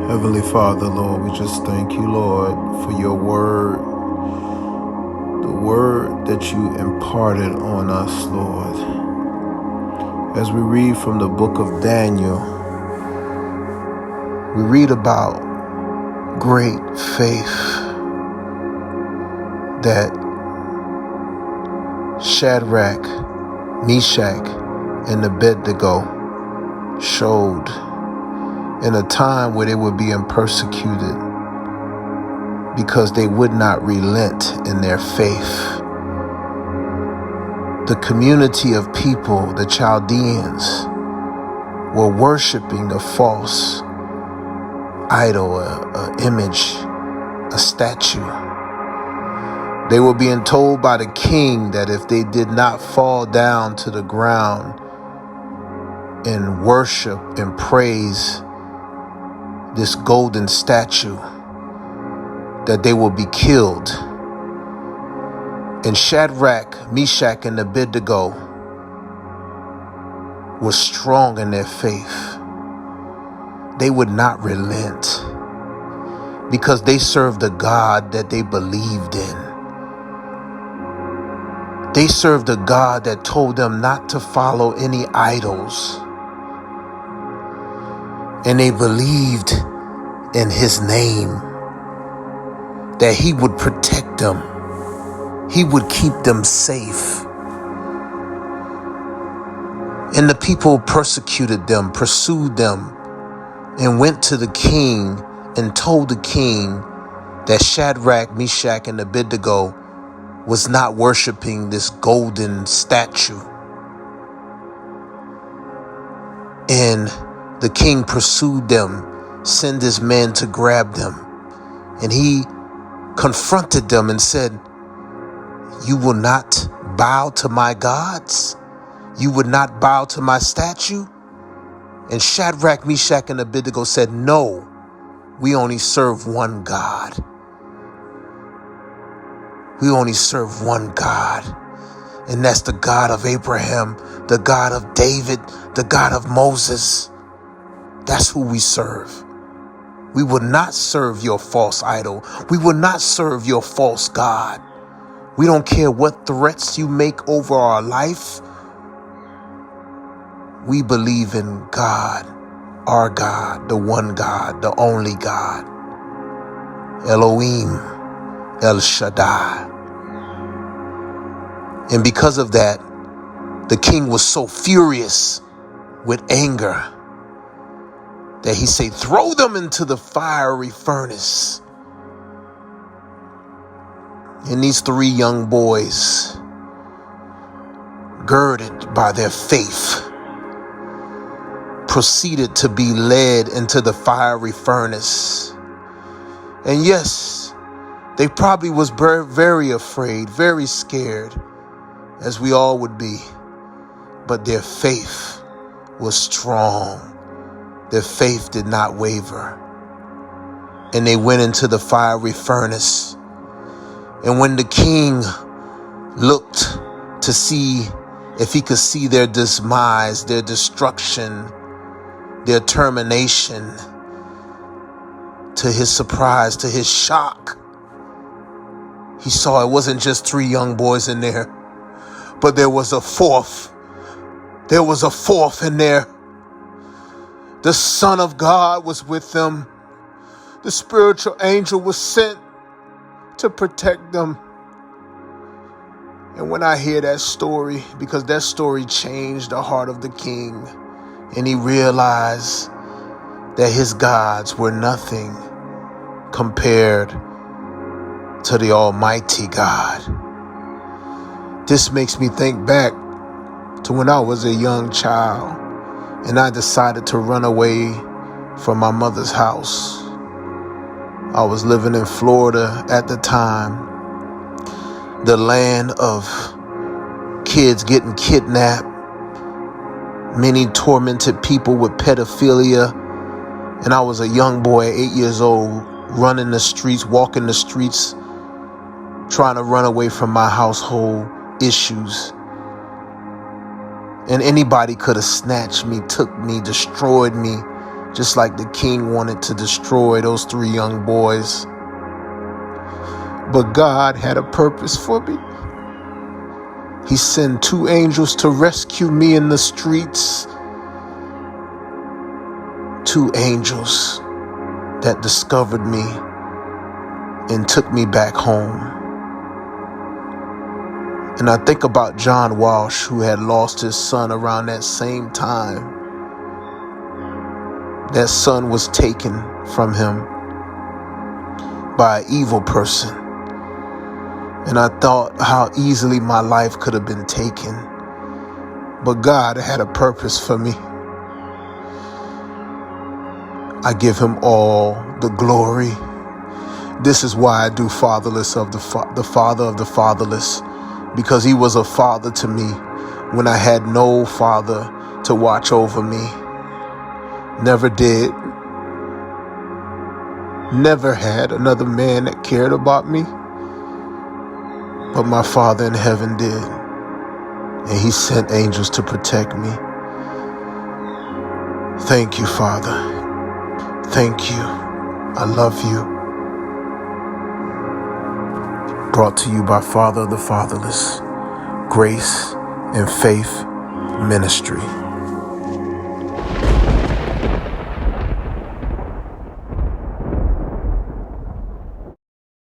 Heavenly Father, Lord, we just thank you, Lord, for your word, the word that you imparted on us, Lord. As we read from the book of Daniel, we read about great faith that Shadrach, Meshach, and Abednego showed in a time where they were being persecuted because they would not relent in their faith. The community of people, the Chaldeans, were worshiping a false idol, an image, a statue. They were being told by the king that if they did not fall down to the ground and worship and praise this golden statue, that they will be killed. And Shadrach, Meshach, and Abednego were strong in their faith. They would not relent because they served a God that they believed in. They served a God that told them not to follow any idols. And they believed in his name, that he would protect them. He would keep them safe. And the people persecuted them, pursued them, and went to the king and told the king that Shadrach, Meshach, and Abednego was not worshiping this golden statue. And the king pursued them, sent his men to grab them. And he confronted them and said, "You will not bow to my gods? You would not bow to my statue?" And Shadrach, Meshach, and Abednego said, "No, we only serve one God. We only serve one God. And that's the God of Abraham, the God of David, the God of Moses. That's who we serve. We will not serve your false idol. We will not serve your false God. We don't care what threats you make over our life. We believe in God, our God, the one God, the only God, Elohim, El Shaddai." And because of that, the king was so furious with anger that he said, "Throw them into the fiery furnace." And these three young boys, girded by their faith, proceeded to be led into the fiery furnace. And yes, they probably was very afraid, very scared, as we all would be. But their faith was strong. Their faith did not waver. And they went into the fiery furnace. And when the king looked to see if he could see their demise, their destruction, their termination, to his surprise, to his shock, he saw it wasn't just three young boys in there, but there was a fourth. There was a fourth in there. The Son of God was with them. The spiritual angel was sent to protect them. And when I hear that story, because that story changed the heart of the king, and he realized that his gods were nothing compared to the Almighty God. This makes me think back to when I was a young child and I decided to run away from my mother's house. I was living in Florida at the time, the land of kids getting kidnapped, many tormented people with pedophilia. And I was a young boy, 8 years old, running the streets, walking the streets, trying to run away from my household issues. And anybody could have snatched me, took me, destroyed me, just like the king wanted to destroy those 3 young boys. But God had a purpose for me. He sent 2 angels to rescue me in the streets. 2 angels that discovered me and took me back home. And I think about John Walsh, who had lost his son around that same time. That son was taken from him by an evil person. And I thought how easily my life could have been taken. But God had a purpose for me. I give him all the glory. This is why I do Fatherless of the Father of the Fatherless, because he was a father to me when I had no father to watch over me. Never did. Never had another man that cared about me. But my Father in heaven did. And he sent angels to protect me. Thank you, Father. Thank you. I love you. Brought to you by Father of the Fatherless, Grace and Faith Ministry.